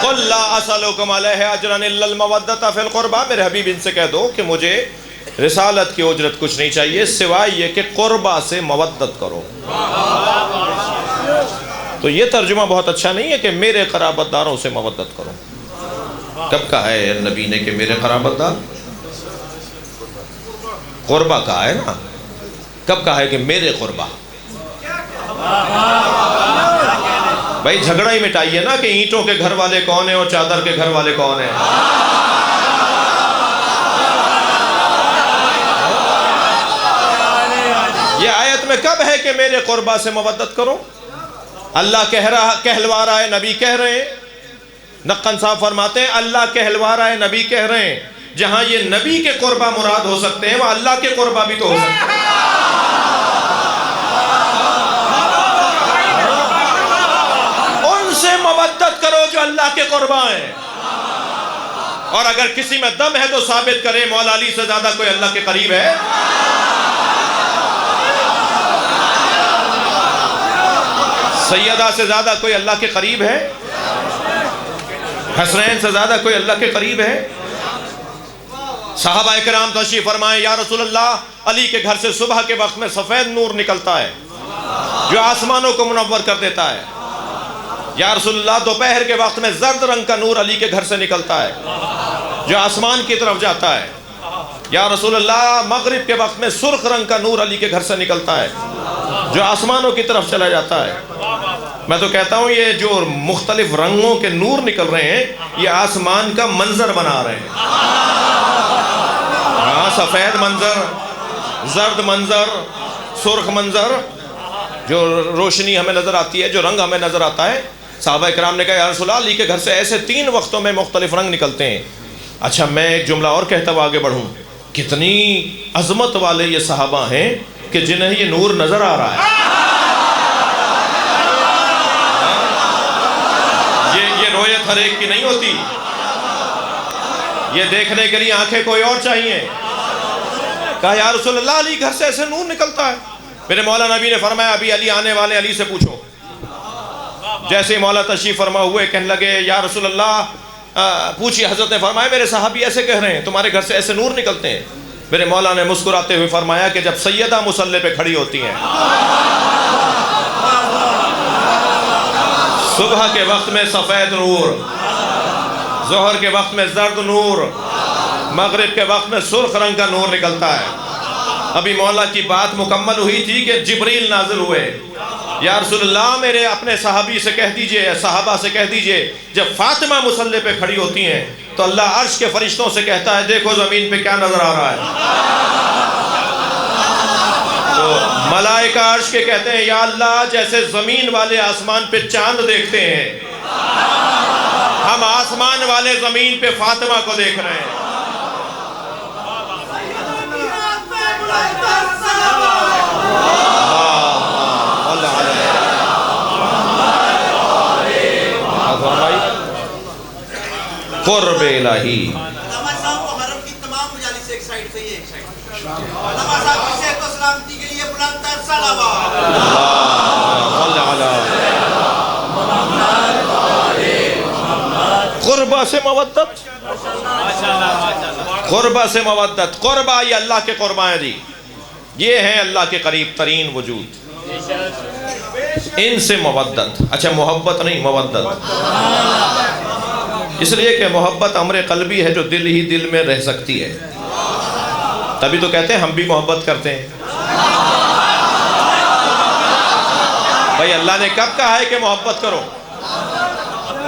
قل لا اسألکم علیہ اجرا الا المودۃ فی القربى، میرے حبیب ان سے کہہ دو کہ مجھے رسالت کی اجرت کچھ نہیں چاہیے سوائے یہ کہ قربہ سے مودت کرو. تو یہ ترجمہ بہت اچھا نہیں ہے کہ میرے قرابت داروں سے مودت کرو. کب کہا ہے نبی نے کہ میرے قرابت دار؟ قربہ کہا ہے نا. کب کہا ہے کہ میرے قربہ؟ بھائی جھگڑا ہی مٹائیے نا کہ اینٹوں کے گھر والے کون ہیں اور چادر کے گھر والے کون ہیں. یہ آیت میں کب ہے کہ میرے قربہ سے مودت کرو؟ اللہ کہلوا رہا ہے، نبی کہہ رہے ہیں. نقن صاحب فرماتے ہیں اللہ کہلوا رہا ہے، نبی کہہ رہے ہیں. جہاں یہ نبی کے قربہ مراد ہو سکتے ہیں وہ اللہ کے قربہ بھی تو ہو سکتے ہیں. ان سے مودت کرو جو اللہ کے قربہ ہیں. اور اگر کسی میں دم ہے تو ثابت کرے مولا علی سے زیادہ کوئی اللہ کے قریب ہے؟ سیدہ سے زیادہ کوئی اللہ کے قریب ہے؟ حسنین سے زیادہ کوئی اللہ کے قریب ہے؟ صحابہ کرام تشریف فرمائیں، یا رسول اللہ علی کے گھر سے صبح کے وقت میں سفید نور نکلتا ہے جو آسمانوں کو منور کر دیتا ہے. یا رسول اللہ دوپہر کے وقت میں زرد رنگ کا نور علی کے گھر سے نکلتا ہے جو آسمان کی طرف جاتا ہے. یا رسول اللہ مغرب کے وقت میں سرخ رنگ کا نور علی کے گھر سے نکلتا ہے جو آسمانوں کی طرف چلا جاتا ہے. میں تو کہتا ہوں یہ جو مختلف رنگوں کے نور نکل رہے ہیں یہ آسمان کا منظر بنا رہے ہیں. ہاں، سفید منظر، زرد منظر، سرخ منظر، جو روشنی ہمیں نظر آتی ہے، جو رنگ ہمیں نظر آتا ہے. صحابہ کرام نے کہا یا رسول اللہ علی کے گھر سے ایسے 3 وقتوں میں مختلف رنگ نکلتے ہیں. اچھا میں ایک جملہ اور کہتا ہوا آگے بڑھوں. کتنی عظمت والے یہ صحابہ ہیں کہ جنہیں یہ نور نظر آ رہا ہے. یہ رویت ہر ایک کی نہیں ہوتی. یہ دیکھنے کے لیے آنکھیں کوئی اور چاہیے. کہا یا رسول اللہ علی گھر سے ایسے نور نکلتا ہے. میرے مولا نبی نے فرمایا ابھی علی آنے والے، علی سے پوچھو. جیسے مولا تشریف فرما ہوئے کہنے لگے یا رسول اللہ پوچھیے. حضرت نے فرمایا میرے صحابی ایسے کہہ رہے ہیں تمہارے گھر سے ایسے نور نکلتے ہیں. میرے مولا نے مسکراتے ہوئے فرمایا کہ جب سیدہ مصلی پہ کھڑی ہوتی ہیں صبح کے وقت میں سفید نور، ظہر کے وقت میں زرد نور، مغرب کے وقت میں سرخ رنگ کا نور نکلتا ہے. ابھی مولا کی بات مکمل ہوئی تھی کہ جبریل نازل ہوئے. یا رسول اللہ میرے اپنے صحابی سے کہہ دیجئے، صحابہ سے کہہ دیجئے جب فاطمہ مصلی پہ کھڑی ہوتی ہیں تو اللہ عرش کے فرشتوں سے کہتا ہے دیکھو زمین پہ کیا نظر آ رہا ہے. تو ملائکہ عرش کے کہتے ہیں یا اللہ جیسے زمین والے آسمان پہ چاند دیکھتے ہیں ہم آسمان والے زمین پہ فاطمہ کو دیکھ رہے ہیں. قرب الہی. علامہ صاحب کو حرم کی تمام مجالس سے ایک سائیڈ سے یہ ایک سائیڈ. علامہ صاحب کی صحت و سلامتی کے لیے بلند تر صلوات. قربہ سے مودت. قربہ سے مودت. قربہ یہ اللہ کے قربہ ہیں جی. یہ ہیں اللہ کے قریب ترین وجود. ان سے مودت. اچھا محبت نہیں مودت. اس لیے کہ محبت امر قلبی ہے جو دل ہی دل میں رہ سکتی ہے. تبھی تو کہتے ہیں ہم بھی محبت کرتے ہیں. بھائی اللہ نے کب کہا ہے کہ محبت کرو؟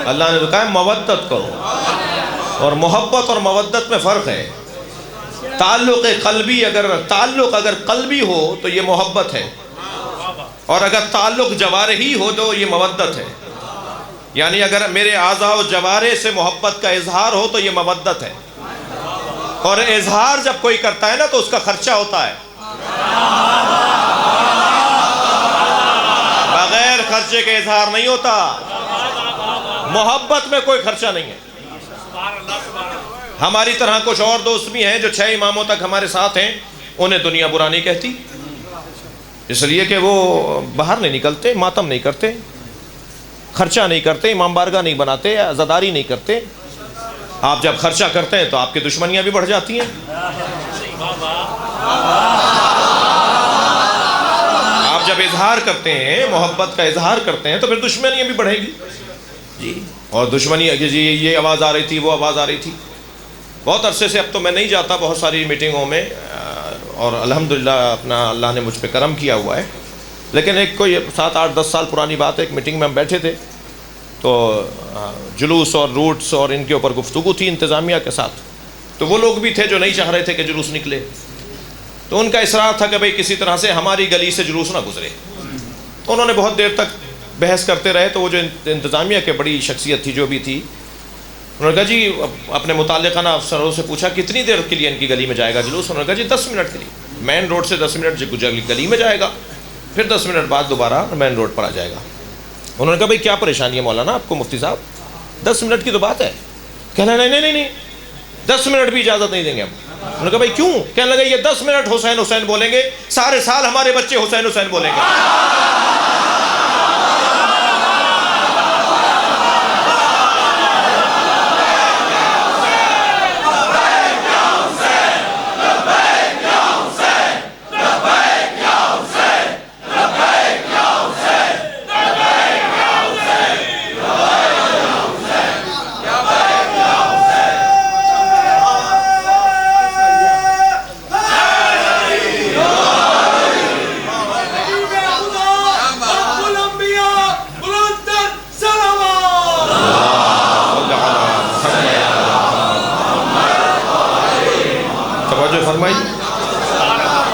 اللہ نے تو کہا ہے مودت کرو. اور محبت اور مودت میں فرق ہے. تعلق قلبی اگر قلبی ہو تو یہ محبت ہے، اور اگر تعلق جوارحی ہو تو یہ مودت ہے. یعنی اگر میرے اعضاء و جوارح سے محبت کا اظہار ہو تو یہ مودت ہے. اور اظہار جب کوئی کرتا ہے نا تو اس کا خرچہ ہوتا ہے. بغیر خرچے کے اظہار نہیں ہوتا. محبت میں کوئی خرچہ نہیں ہے. ہماری طرح کچھ اور دوست بھی ہیں جو 6 اماموں تک ہمارے ساتھ ہیں، انہیں دنیا برا نہیں کہتی، اس لیے کہ وہ باہر نہیں نکلتے، ماتم نہیں کرتے، خرچہ نہیں کرتے، امام بارگاہ نہیں بناتے، عزاداری نہیں کرتے. آپ جب خرچہ کرتے ہیں تو آپ کی دشمنیاں بھی بڑھ جاتی ہیں. آپ جب اظہار کرتے ہیں، محبت کا اظہار کرتے ہیں تو پھر دشمنیاں بھی بڑھیں گی جی. اور دشمنی جی یہ آواز آ رہی تھی، وہ آواز آ رہی تھی. بہت عرصے سے اب تو میں نہیں جاتا بہت ساری میٹنگوں میں، اور الحمدللہ اپنا اللہ نے مجھ پہ کرم کیا ہوا ہے. لیکن ایک کوئی 7 8 10 سال پرانی بات ہے، ایک میٹنگ میں ہم بیٹھے تھے تو جلوس اور روٹس اور ان کے اوپر گفتگو تھی انتظامیہ کے ساتھ. تو وہ لوگ بھی تھے جو نہیں چاہ رہے تھے کہ جلوس نکلے. تو ان کا اصرار تھا کہ بھئی کسی طرح سے ہماری گلی سے جلوس نہ گزرے. تو انہوں نے بہت دیر تک بحث کرتے رہے. تو وہ جو انتظامیہ کے بڑی شخصیت تھی جو بھی تھی، انہوں نے کہا جی اپنے متعلقہ افسروں سے پوچھا کتنی دیر کے لیے ان کی گلی میں جائے گا جلوس؟ انہوں نے کہا جی 10 منٹ کے لیے. مین روڈ سے 10 منٹ گلی میں جائے گا، پھر 10 منٹ بعد دوبارہ مین روڈ پر آ جائے گا. انہوں نے کہا بھئی کیا پریشانی ہے مولانا آپ کو مفتی صاحب؟ 10 منٹ کی تو بات ہے. کہنا نہیں 10 منٹ بھی اجازت نہیں دیں گے ہم. انہوں نے کہا بھئی کیوں؟ کہنے لگے یہ 10 منٹ حسین حسین بولیں گے، سارے سال ہمارے بچے حسین حسین بولیں گے.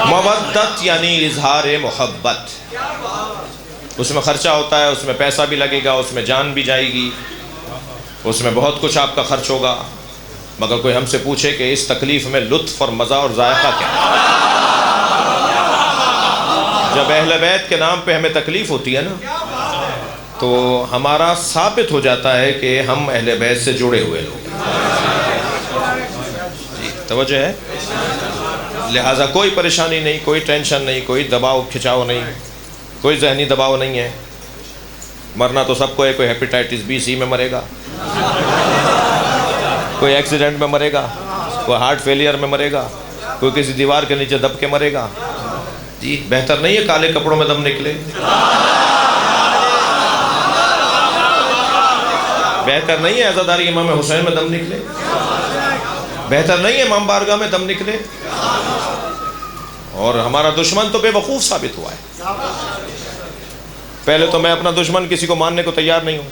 مودت یعنی اظہار محبت. اس میں خرچہ ہوتا ہے، اس میں پیسہ بھی لگے گا، اس میں جان بھی جائے گی، اس میں بہت کچھ آپ کا خرچ ہوگا. مگر کوئی ہم سے پوچھے کہ اس تکلیف میں لطف اور مزہ اور ذائقہ کیا ہے؟ جب اہل بیت کے نام پہ ہمیں تکلیف ہوتی ہے نا تو ہمارا ثابت ہو جاتا ہے کہ ہم اہل بیت سے جڑے ہوئے لوگ. جی توجہ ہے. لہٰذا کوئی پریشانی نہیں، کوئی ٹینشن نہیں، کوئی دباؤ کھچاؤ نہیں، کوئی ذہنی دباؤ نہیں ہے. مرنا تو سب کو ہے. کوئی ہیپیٹائٹس بی سی میں مرے گا، کوئی ایکسیڈنٹ میں مرے گا، کوئی ہارٹ فیلئر میں مرے گا، کوئی کسی دیوار کے نیچے دب کے مرے گا. جی بہتر نہیں ہے کالے کپڑوں میں دم نکلے؟ بہتر نہیں ہے عزاداری امام حسین میں دم نکلے؟ بہتر نہیں ہے امام بارگاہ میں دم نکلے؟ اور ہمارا دشمن تو بے وقوف ثابت ہوا ہے. پہلے تو میں اپنا دشمن کسی کو ماننے کو تیار نہیں ہوں.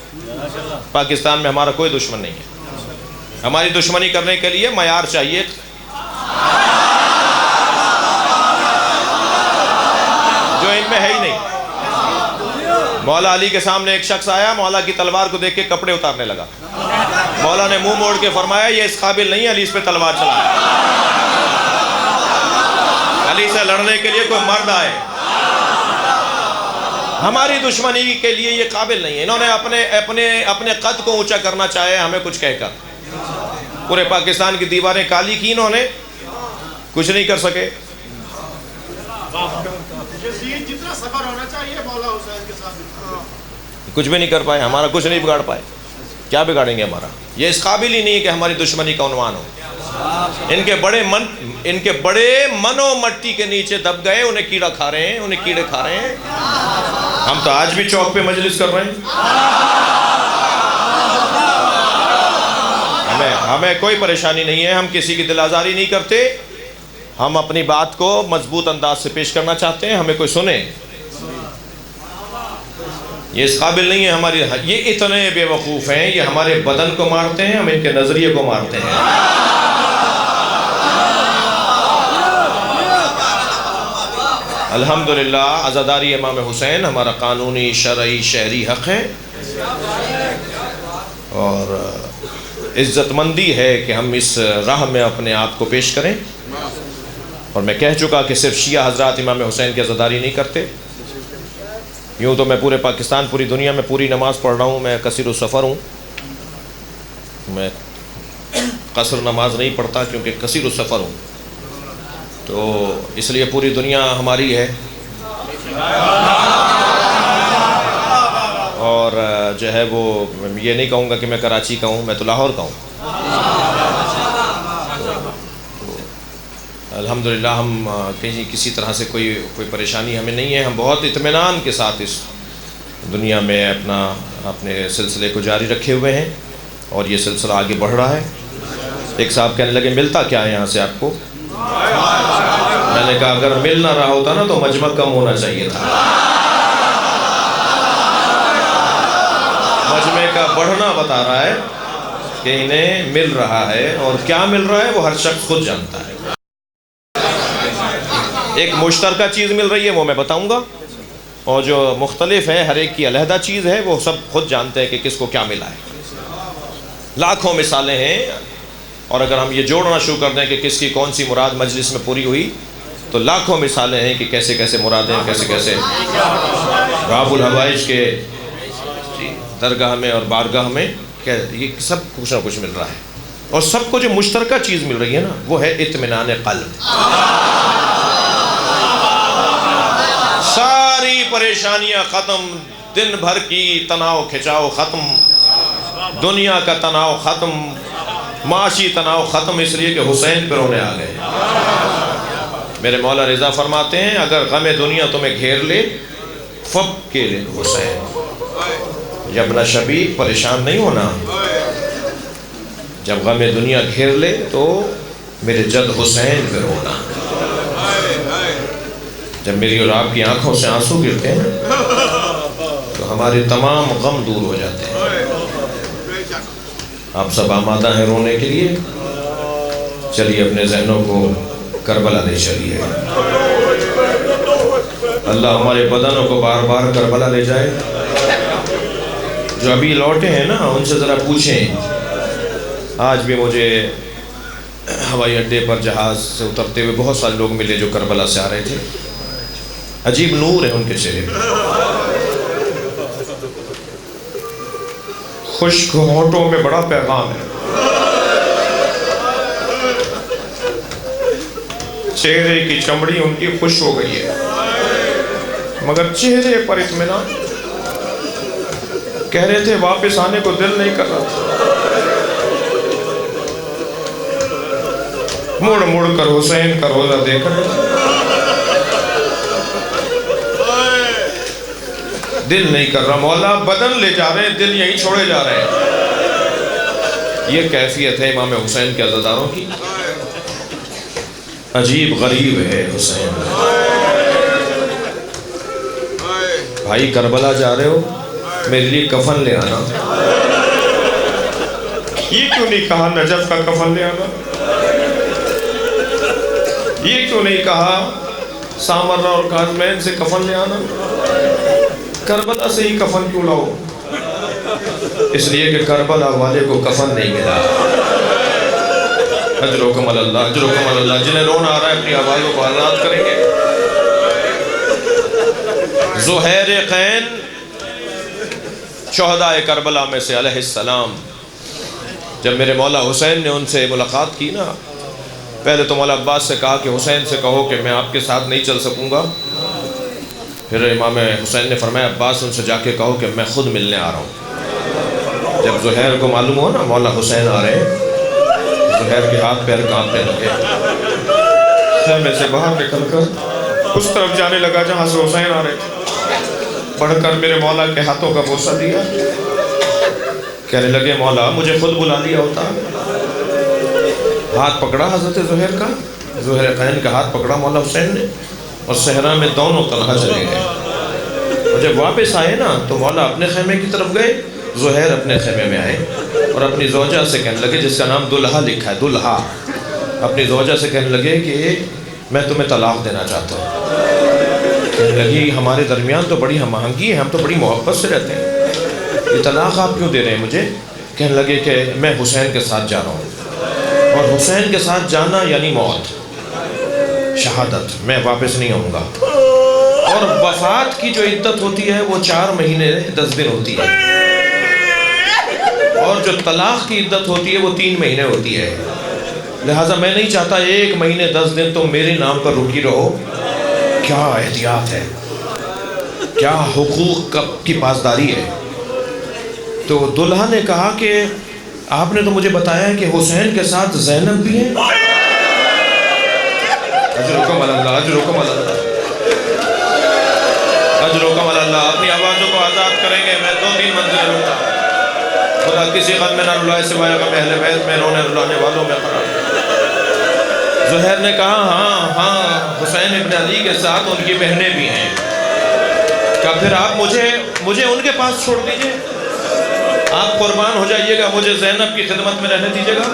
پاکستان میں ہمارا کوئی دشمن نہیں ہے. ہماری دشمنی کرنے کے لیے معیار چاہیے. جو ان میں ہے ہی نہیں. مولا علی کے سامنے ایک شخص آیا, مولا کی تلوار کو دیکھ کے کپڑے اتارنے لگا. مولا نے منہ موڑ کے فرمایا یہ اس قابل نہیں ہے علی اس پہ تلوار چلائے. علی سے لڑنے کے لیے کوئی مرد آئے. ہماری دشمنی کے لیے یہ قابل نہیں ہے. انہوں نے اپنے قد کو اونچا کرنا چاہے ہمیں کچھ کہہ کر. پورے پاکستان کی دیواریں کالی کی انہوں نے, کچھ نہیں کر سکے. جتنا سفر ہونا چاہیے مولا حسین کے ساتھ کچھ بھی نہیں کر پائے, ہمارا کچھ نہیں بگاڑ پائے. کیا بگاڑیں گے ہمارا؟ یہ اس قابل ہی نہیں ہے کہ ہماری دشمنی کا عنوان ہو. ان کے بڑے من و مٹی کے نیچے دب گئے, انہیں کیڑا کھا رہے ہیں, انہیں کیڑے کھا رہے ہیں. ہم تو آج بھی چوک پہ مجلس کر رہے ہیں. ہمیں کوئی پریشانی نہیں ہے, ہم کسی کی دل آزاری نہیں کرتے. ہم اپنی بات کو مضبوط انداز سے پیش کرنا چاہتے ہیں, ہمیں کوئی سنے. یہ اس قابل نہیں ہے ہماری. یہ اتنے بے وقوف ہیں, یہ ہمارے بدن کو مارتے ہیں, ہم ان کے نظریے کو مارتے ہیں. الحمدللہ عزاداری امام حسین ہمارا قانونی شرعی شہری حق ہے, اور عزت مندی ہے کہ ہم اس راہ میں اپنے آپ کو پیش کریں. اور میں کہہ چکا کہ صرف شیعہ حضرات امام حسین کی عزاداری نہیں کرتے. یوں تو میں پورے پاکستان, پوری دنیا میں پوری نماز پڑھ رہا ہوں. میں قصیر السفر ہوں, میں قصر نماز نہیں پڑھتا کیونکہ قصیر السفر ہوں. تو اس لیے پوری دنیا ہماری ہے. اور جو ہے وہ یہ نہیں کہوں گا کہ میں کراچی کا ہوں, میں تو لاہور کا ہوں. الحمدللہ ہم کہیں کسی طرح سے کوئی پریشانی ہمیں نہیں ہے. ہم بہت اطمینان کے ساتھ اس دنیا میں اپنے سلسلے کو جاری رکھے ہوئے ہیں, اور یہ سلسلہ آگے بڑھ رہا ہے. ایک صاحب کہنے لگے ملتا کیا ہے یہاں سے آپ کو؟ میں نے کہا اگر مل نہ رہا ہوتا نا تو مجمع کم ہونا چاہیے تھا. مجمع کا بڑھنا بتا رہا ہے کہ انہیں مل رہا ہے, اور کیا مل رہا ہے وہ ہر شخص خود جانتا ہے. ایک مشترکہ چیز مل رہی ہے وہ میں بتاؤں گا, اور جو مختلف ہے ہر ایک کی علیحدہ چیز ہے وہ سب خود جانتے ہیں کہ کس کو کیا ملا ہے. لاکھوں مثالیں ہیں, اور اگر ہم یہ جوڑنا شروع کر دیں کہ کس کی کون سی مراد مجلس میں پوری ہوئی تو لاکھوں مثالیں ہیں کہ کیسے کیسے مرادیں, کیسے کیسے راب الحوائج کے درگاہ میں اور بارگاہ میں یہ سب کچھ نہ کچھ مل رہا ہے. اور سب کو جو مشترکہ چیز مل رہی ہے نا وہ ہے اطمینان قلب. ساری پریشانیاں ختم, دن بھر کی تناؤ کھچاؤ ختم, دنیا کا تناؤ ختم, معاشی تناؤ ختم, اس لیے کہ حسین پہ رونے آ گئے. میرے مولا رضا فرماتے ہیں اگر غم دنیا تمہیں گھیر لے فب کے لے حسین. جب نہ شبی پریشان نہیں ہونا, جب غم دنیا گھیر لے تو میرے جد حسین پہ رونا. جب میری اور آپ کی آنکھوں سے آنسو گرتے ہیں تو ہمارے تمام غم دور ہو جاتے ہیں. آپ سب آمادہ ہیں رونے کے لیے؟ چلیے اپنے ذہنوں کو کربلا لے چلیے. اللہ ہمارے بدنوں کو بار بار کربلا لے جائے. جو ابھی لوٹے ہیں نا ان سے ذرا پوچھیں, آج بھی مجھے ہوائی اڈے پر جہاز سے اترتے ہوئے بہت سارے لوگ ملے جو کربلا سے آ رہے تھے. عجیب نور ہے ان کے چہرے پہ, خشک ہونٹوں میں بڑا پیغام ہے. چہرے کی چمڑی ان کی خشک ہو گئی ہے مگر چہرے پر اطمینان. کہہ رہے تھے واپس آنے کو دل نہیں کر رہا تھا, مڑ مڑ کر حسین کا روزہ دیکھ رہے تھے, دل نہیں کر رہا. مولا بدن لے جا رہے ہیں, دل یہیں چھوڑے جا رہے ہیں. یہ کیفیت ہے امام حسین کے عزاداروں کی. عجیب غریب ہے حسین. بھائی کربلا جا رہے ہو, میرے لیے کفن لے آنا. یہ کیوں نہیں کہا نجف کا کفن لے آنا؟ یہ کیوں نہیں کہا سامرہ اور کاظمین سے کفن لے آنا؟ کربلا سے ہی کفن کیوں لاؤ؟ اس لیے کہ کربلا والے کو کفن نہیں ملا۔ اجرکم اللہ، اجرکم اللہ۔ جنہیں رونا آ رہا ہے اپنی آوازوں کو آزاد کریں گے۔ زہیر قین شہداء کربلا میں سے علیہ السلام، جب میرے مولا حسین نے ان سے ملاقات کی نا، پہلے تو مولا عباس سے کہا کہ حسین سے کہو کہ میں آپ کے ساتھ نہیں چل سکوں گا۔ پھر امام حسین نے فرمایا عباس ان سے جا کے کہو کہ میں خود ملنے آ رہا ہوں۔ جب زہیر کو معلوم ہو نا مولا حسین آ رہے ہیں، زہیر کے ہاتھ پیر کانپنے لگے، خیمے سے باہر نکل کر اس طرف جانے لگا جہاں سے حسین آ رہے تھے۔ بڑھ کر میرے مولا کے ہاتھوں کا بوسہ دیا، کہنے لگے مولا مجھے خود بلا لیا ہوتا۔ ہاتھ پکڑا حضرت زہیر کا، زہیر قین کا ہاتھ پکڑا مولا حسین نے، اور صحرا میں دونوں طلحہ چلے گئے۔ اور جب واپس آئے نا تو مولا اپنے خیمے کی طرف گئے، زہیر اپنے خیمے میں آئے اور اپنی زوجہ سے کہنے لگے، جس کا نام دلہا لکھا ہے، دلہا، اپنی زوجہ سے کہنے لگے کہ میں تمہیں طلاق دینا چاہتا ہوں۔ کہنے لگی ہمارے درمیان تو بڑی ہم آہنگی ہے، ہم تو بڑی محبت سے رہتے ہیں، یہ طلاق آپ کیوں دے رہے ہیں مجھے؟ کہنے لگے کہ میں حسین کے ساتھ جا رہا ہوں، اور حسین کے ساتھ جانا یعنی موت، شہادت، میں واپس نہیں آؤں گا۔ اور وفات کی جو عدت ہوتی ہے وہ 4 مہینے 10 دن ہوتی ہے، اور جو طلاق کی عدت ہوتی ہے وہ 3 مہینے ہوتی ہے۔ لہٰذا میں نہیں چاہتا 1 مہینے 10 دن تم میرے نام پر رکی رہو۔ کیا احتیاط ہے، کیا حقوق کی پاسداری ہے۔ تو دلہا نے کہا کہ آپ نے تو مجھے بتایا کہ حسین کے ساتھ زینب بھی ہے۔ اجرکم اللہ، اجرکم اللہ، اجرکم اللہ۔ اپنی آوازوں کو آزاد کریں گے، میں 2-3 منزلیں رکھتا ہوں۔ خدا کسی غم میں نہ رلائے سوائے غم اہل بیت میں، رونے رلانے والوں میں قرار۔ زہیر نے کہا ہاں ہاں حسین ابن علی کے ساتھ ان کی بہنیں بھی ہیں۔ کہا پھر آپ مجھے ان کے پاس چھوڑ دیجئے، آپ قربان ہو جائیے گا، مجھے زینب کی خدمت میں رہنے دیجئے گا۔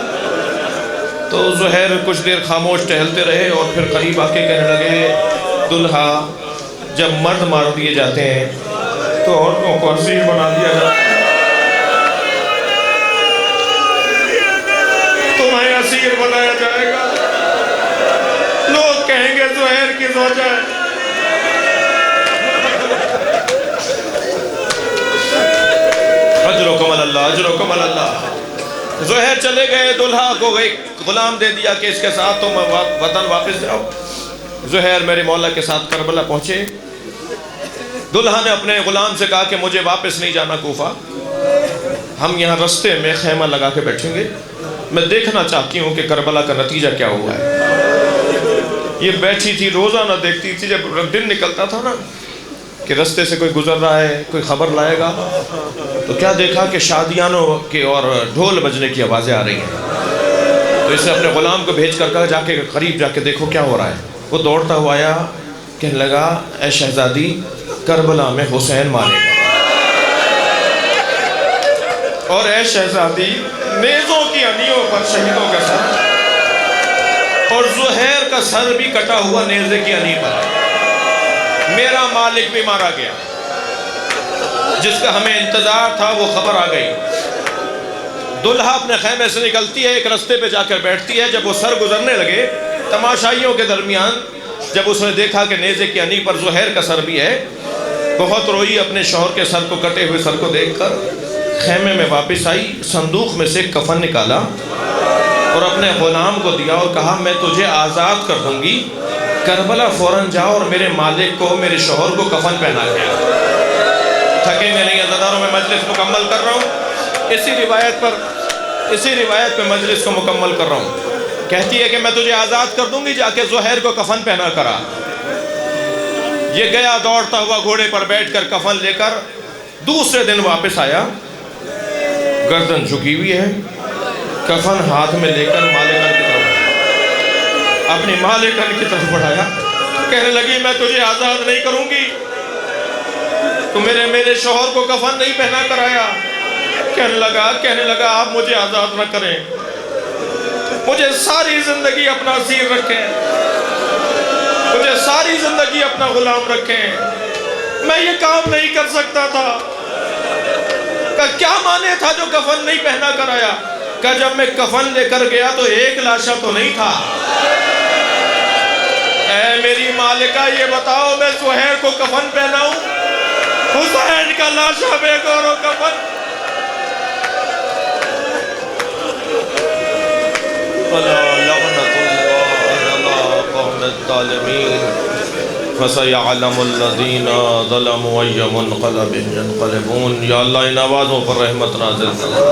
تو زہیر کچھ دیر خاموش ٹہلتے رہے اور پھر قریب آ کے کہنے لگے دلہا، جب مرد مار دیے جاتے ہیں تو عورتوں کو اسیر بنا دیا جاتا ہے، تمہیں اسیر بنایا جائے گا، لوگ کہیں گے زہیر کی زوجہ ہے۔ اجرکم اللہ، اجرکم اللہ۔ زہیر چلے گئے، دلہا کو ایک غلام دے دیا کہ اس کے ساتھ تم وطن واپس جاؤ۔ زہیر میرے مولا کے ساتھ کربلا پہنچے۔ دلہا نے اپنے غلام سے کہا کہ مجھے واپس نہیں جانا کوفہ، ہم یہاں رستے میں خیمہ لگا کے بیٹھیں گے، میں دیکھنا چاہتی ہوں کہ کربلا کا نتیجہ کیا ہوا ہے۔ یہ بیٹھی تھی، روزانہ دیکھتی تھی، جب دن نکلتا تھا نا کہ رستے سے کوئی گزر رہا ہے، کوئی خبر لائے گا، تو کیا دیکھا کہ شادیانوں کے اور ڈھول بجنے کی آوازیں آ رہی ہیں۔ تو اس نے اپنے غلام کو بھیج کر کہا جا کے قریب جا کے دیکھو کیا ہو رہا ہے۔ وہ دوڑتا ہوا آیا، کہنے لگا اے شہزادی، کربلا میں حسین مارے گا، اور اے شہزادی نیزوں کی انیوں پر شہیدوں کا سر، اور زہیر کا سر بھی کٹا ہوا نیزے کی انی پر ہے، میرا مالک بھی مارا گیا، جس کا ہمیں انتظار تھا وہ خبر آ گئی۔ دلہا اپنے خیمے سے نکلتی ہے، ایک رستے پہ جا کر بیٹھتی ہے۔ جب وہ سر گزرنے لگے تماشائیوں کے درمیان، جب اس نے دیکھا کہ نیزے کی انی پر زہیر کا سر بھی ہے، بہت روئی اپنے شوہر کے سر کو، کٹے ہوئے سر کو دیکھ کر۔ خیمے میں واپس آئی، صندوق میں سے کفن نکالا اور اپنے غلام کو دیا اور کہا میں تجھے آزاد کر دوں گی، کربلا فوراً جاؤ اور میرے مالک کو، میرے شوہر کو کفن پہنا کے آؤ۔ تھکیں گے نہیں عزاداروں، میں مجلس مکمل کر رہا ہوں، اسی روایت پہ مجلس کو مکمل کر رہا ہوں۔ کہتی ہے کہ میں تجھے آزاد کر دوں گی، جا کے زہیر کو کفن پہنا کرا۔ یہ گیا دوڑتا ہوا گھوڑے پر بیٹھ کر کفن لے کر، دوسرے دن واپس آیا، گردن جھکی ہوئی ہے، کفن ہاتھ میں لے کر مالکن کی طرف، اپنی مالکن کی طرف بڑھایا، کہنے لگی میں تجھے آزاد نہیں کروں گی، تو میرے شوہر کو کفن نہیں پہنا کر آیا، کہنے لگا آپ مجھے آزاد نہ کریں، مجھے ساری زندگی اپنا اسیر رکھیں، مجھے ساری زندگی اپنا غلام رکھیں، میں یہ کام نہیں کر سکتا تھا۔ کہ کیا مانے تھا جو کفن نہیں پہنا کر آیا؟ کہ جب میں کفن لے کر گیا تو ایک لاشا تو نہیں تھا۔ اے میری مالکہ یہ بتاؤ میں سہیل کو کفن پہناؤں؟ حسین کا لاشا بے گور و کفن۔ فلا لعنت اللہ علی قوم الظالمین فسیعلم الذین ظلموا ای منقلب ینقلبون۔ یا اللہ ان آوازوں پر رحمت نازل فرما،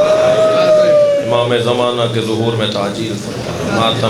امام زمانہ کے ظہور میں تعجیل فرما، ماتم